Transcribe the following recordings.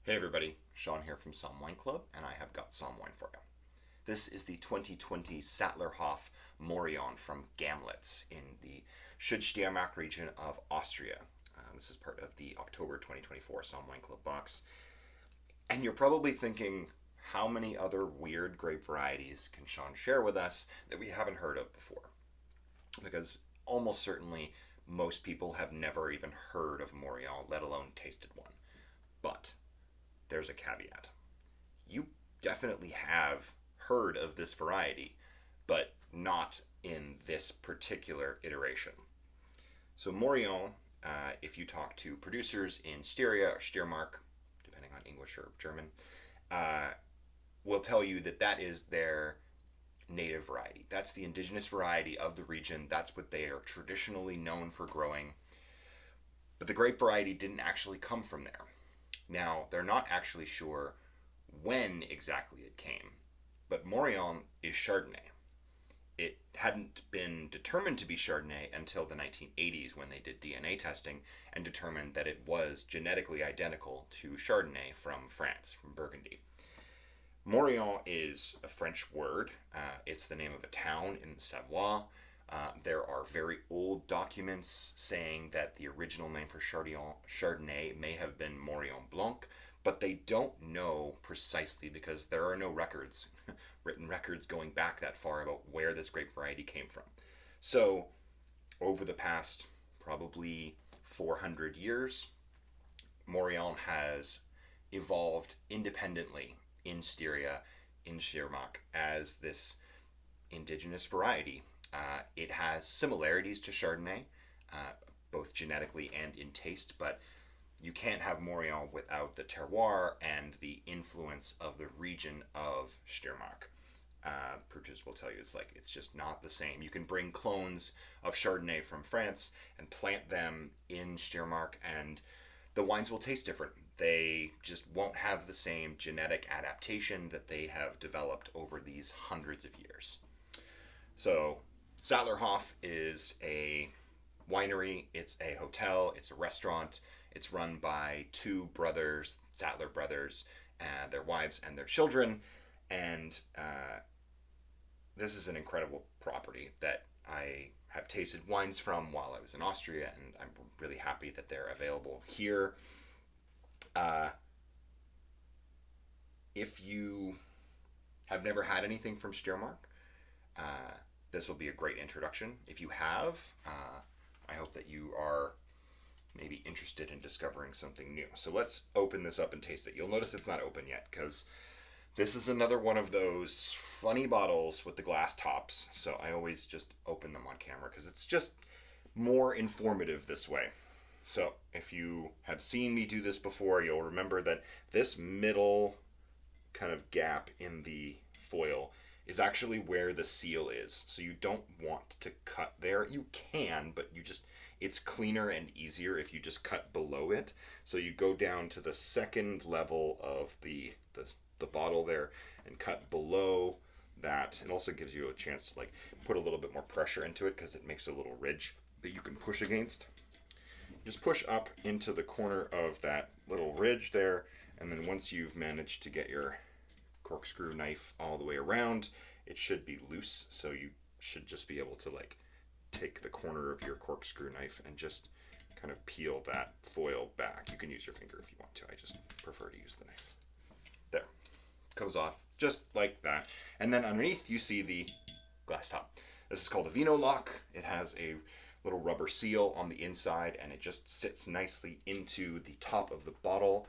Hey everybody, Sean here from Somm Wine Club, and I have got Somm wine for you. This is the 2020 Sattlerhof Morillon from Gamlitz in the Südsteiermark region of Austria. This is part of the October 2024 Somm Wine Club box. And you're probably thinking, how many other weird grape varieties can Sean share with us that we haven't heard of before? Because almost certainly most people have never even heard of Morillon, let alone tasted one. But there's a caveat. You definitely have heard of this variety, but not in this particular iteration. So Morillon, if you talk to producers in Styria or Steiermark, depending on English or German, uh, will tell you that that is their native variety. That's the indigenous variety of the region. That's what they are traditionally known for growing. But the grape variety didn't actually come from there. Now, they're not actually sure when exactly it came, but Morillon is Chardonnay. It hadn't been determined to be Chardonnay until the 1980s when they did DNA testing and determined that it was genetically identical to Chardonnay from France, from Burgundy. Morillon is a French word. It's the name of a town in the Savoie. There are very old documents saying that the original name for Chardonnay may have been Morillon Blanc, but they don't know precisely because there are no records, written records going back that far about where this grape variety came from. So, over the past probably 400 years, Morillon has evolved independently in Styria, in Steiermark, as this indigenous variety. It has similarities to Chardonnay, both genetically and in taste, but you can't have Morillon without the terroir and the influence of the region of Steiermark. Producers will tell you it's just not the same. You can bring clones of Chardonnay from France and plant them in Steiermark, and the wines will taste different. They just won't have the same genetic adaptation that they have developed over these hundreds of years. So Sattlerhof is a winery, it's a hotel, it's a restaurant. It's run by two brothers, Sattler brothers, their wives and their children. And this is an incredible property that I have tasted wines from while I was in Austria, and I'm really happy that they're available here. Uh, if you have never had anything from Steiermark, this will be a great introduction. If you have, I hope that you are maybe interested in discovering something new. So let's open this up and taste it. You'll notice it's not open yet because this is another one of those funny bottles with the glass tops. So I always just open them on camera because it's just more informative this way. So if you have seen me do this before, you'll remember that this middle kind of gap in the foil is actually where the seal is. So you don't want to cut there. You can, but it's cleaner and easier if you just cut below it. So you go down to the second level of the bottle there and cut below that. It also gives you a chance to put a little bit more pressure into it because it makes a little ridge that you can push against. Just push up into the corner of that little ridge there, and then once you've managed to get your corkscrew knife all the way around, it should be loose, so you should just be able to take the corner of your corkscrew knife and just kind of peel that foil back. You can use your finger if you want to. I just prefer to use the knife. There. Comes off just like that. And then underneath you see the glass top. This is called a vino lock. It has a little rubber seal on the inside, and it just sits nicely into the top of the bottle.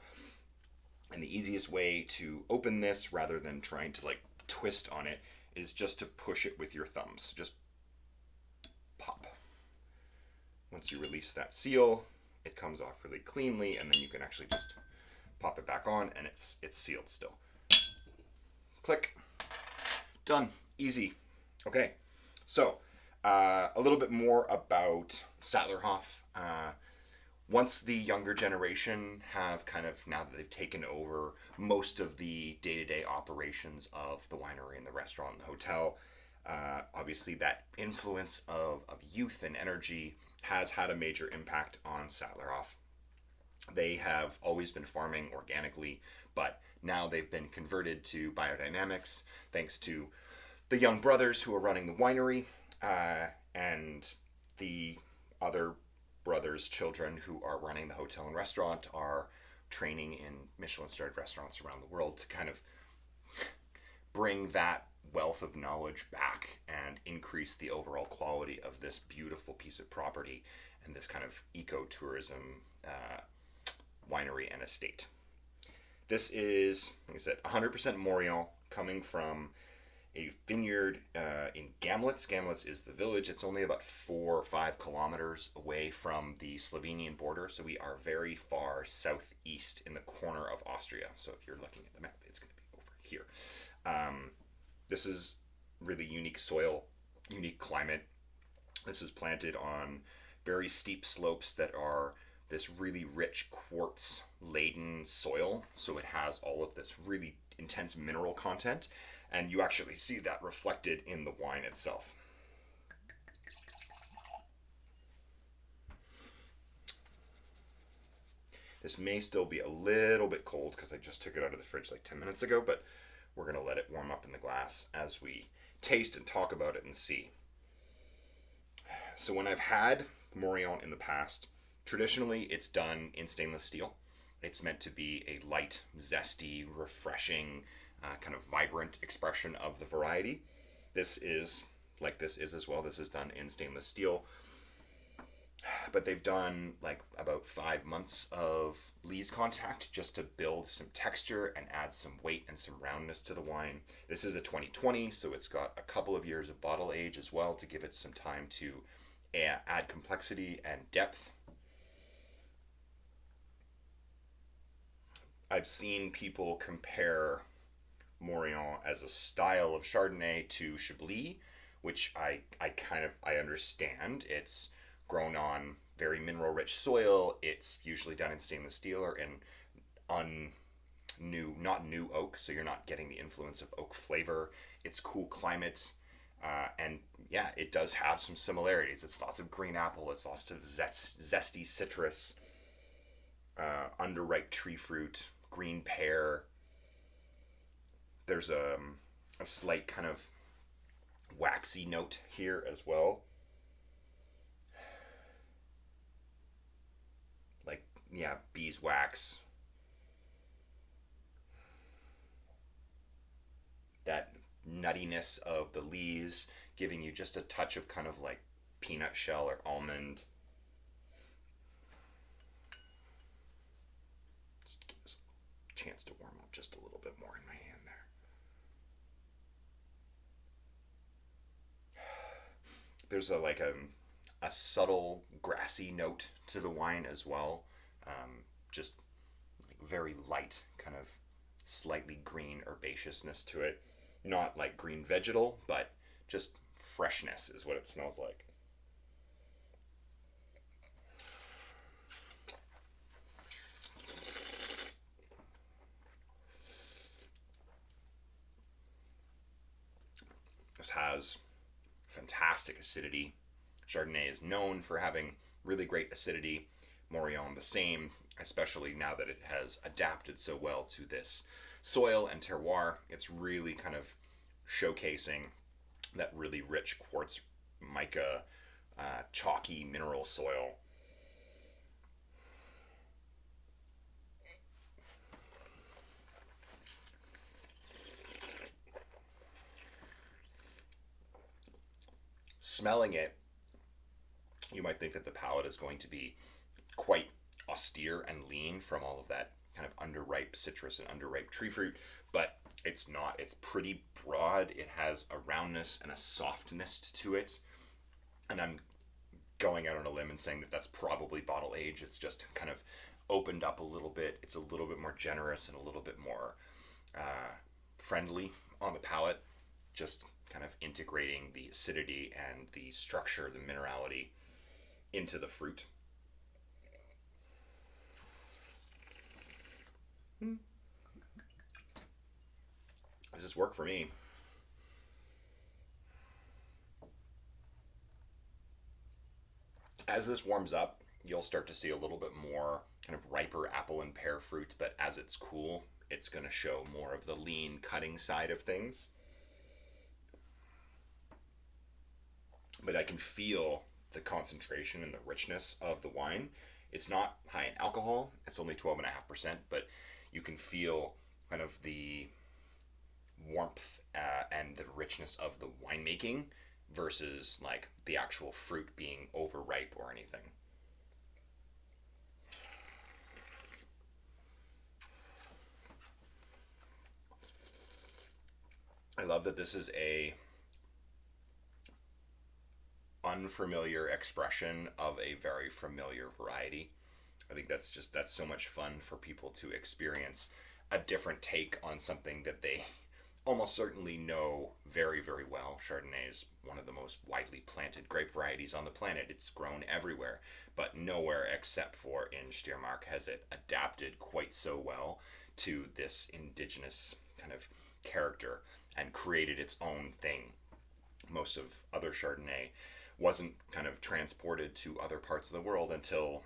And the easiest way to open this, rather than trying to twist on it, is just to push it with your thumbs. Just pop. Once you release that seal, it comes off really cleanly, and then you can actually just pop it back on, and it's sealed still. Click. Done. Easy. Okay. So, a little bit more about Sattlerhof. Once the younger generation have now that they've taken over most of the day-to-day operations of the winery and the restaurant and the hotel, obviously that influence of youth and energy has had a major impact on Sattlerhof. They have always been farming organically, but now they've been converted to biodynamics thanks to the young brothers who are running the winery, and the other brothers' children who are running the hotel and restaurant are training in Michelin starred restaurants around the world to kind of bring that wealth of knowledge back and increase the overall quality of this beautiful piece of property and this kind of ecotourism winery and estate. This is, like I said, 100% Morillon, coming from a vineyard in Gamlitz. Gamlitz is the village. It's only about 4 or 5 kilometers away from the Slovenian border, so we are very far southeast in the corner of Austria. So if you're looking at the map, it's going to be over here. This is really unique soil, unique climate. This is planted on very steep slopes that are this really rich quartz laden soil, so it has all of this really intense mineral content, and you actually see that reflected in the wine itself. This may still be a little bit cold because I just took it out of the fridge like 10 minutes ago, but we're going to let it warm up in the glass as we taste and talk about it and see. So when I've had Morillon in the past, traditionally it's done in stainless steel. It's meant to be a light, zesty, refreshing, kind of vibrant expression of the variety. This is like this is as well. This is done in stainless steel. But they've done like about 5 months of lees contact just to build some texture and add some weight and some roundness to the wine. This is a 2020, so it's got a couple of years of bottle age as well to give it some time to add complexity and depth. I've seen people compare Morillon as a style of Chardonnay to Chablis, which I understand. It's grown on very mineral rich soil. It's usually done in stainless steel or in not new oak, so you're not getting the influence of oak flavor. It's cool climate, and yeah, it does have some similarities. It's lots of green apple. It's lots of zesty citrus, underripe tree fruit, green pear. There's a slight kind of waxy note here as well. Like, yeah, beeswax. That nuttiness of the leaves giving you just a touch of kind of like peanut shell or almond. Just give this a chance to warm up just a little bit more in my hand there. There's a subtle grassy note to the wine as well. Just like very light, kind of slightly green herbaceousness to it. Not like green vegetal, but just freshness is what it smells like. This has fantastic acidity. Chardonnay is known for having really great acidity. Morillon the same, especially now that it has adapted so well to this soil and terroir. It's really kind of showcasing that really rich quartz mica, chalky mineral soil. Smelling it, you might think that the palate is going to be quite austere and lean from all of that kind of underripe citrus and underripe tree fruit, but it's not. It's pretty broad. It has a roundness and a softness to it, and I'm going out on a limb and saying that that's probably bottle age. It's just kind of opened up a little bit. It's a little bit more generous and a little bit more friendly on the palate, just kind of integrating the acidity and the structure, the minerality into the fruit. Does this work for me? As this warms up, you'll start to see a little bit more kind of riper apple and pear fruit, but as it's cool, it's going to show more of the lean cutting side of things. But I can feel the concentration and the richness of the wine. It's not high in alcohol, it's only 12.5%, but you can feel kind of the warmth and the richness of the winemaking versus like the actual fruit being overripe or anything. I love that this is a unfamiliar expression of a very familiar variety. I think that's so much fun for people to experience a different take on something that they almost certainly know very, very well. Chardonnay is one of the most widely planted grape varieties on the planet. It's grown everywhere, but nowhere except for in Steiermark has it adapted quite so well to this indigenous kind of character and created its own thing. Most of other Chardonnay wasn't kind of transported to other parts of the world until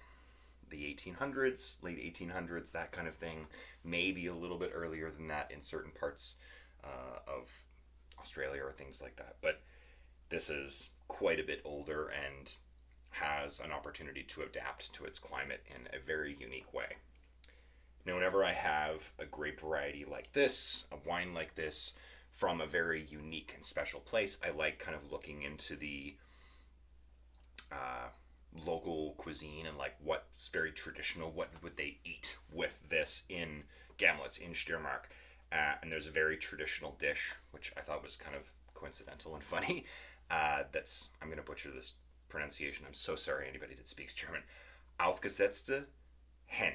the 1800s, late 1800s, that kind of thing. Maybe a little bit earlier than that in certain parts of Australia or things like that. But this is quite a bit older and has an opportunity to adapt to its climate in a very unique way. Now, whenever I have a grape variety like this, a wine like this, from a very unique and special place, I like kind of looking into the uh, local cuisine and like what's very traditional, what would they eat with this in Gamlitz, in Steiermark. And there's a very traditional dish, which I thought was kind of coincidental and funny. I'm going to butcher this pronunciation. I'm so sorry, anybody that speaks German. Aufgesetzte Hen,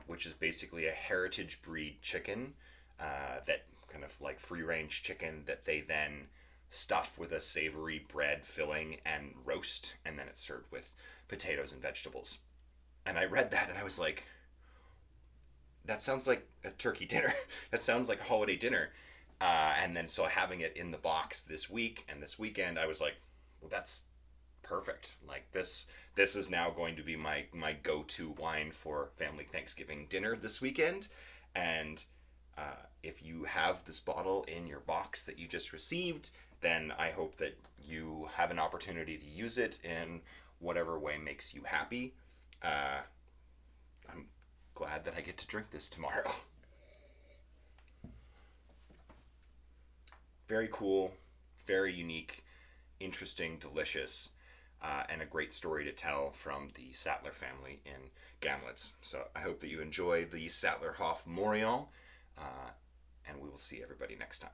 which is basically a heritage breed chicken that kind of like free range chicken that they then stuff with a savory bread filling and roast, and then it's served with potatoes and vegetables. And I read that and I was like, that sounds like a turkey dinner. That sounds like a holiday dinner. And then so having it in the box this week and this weekend, I was like, well, that's perfect. Like this is now going to be my go-to wine for family Thanksgiving dinner this weekend. And if you have this bottle in your box that you just received, then I hope that you have an opportunity to use it in whatever way makes you happy. I'm glad that I get to drink this tomorrow. Very cool, very unique, interesting, delicious, and a great story to tell from the Sattler family in Gamlitz. So I hope that you enjoy the Sattlerhof Morillon, and we will see everybody next time.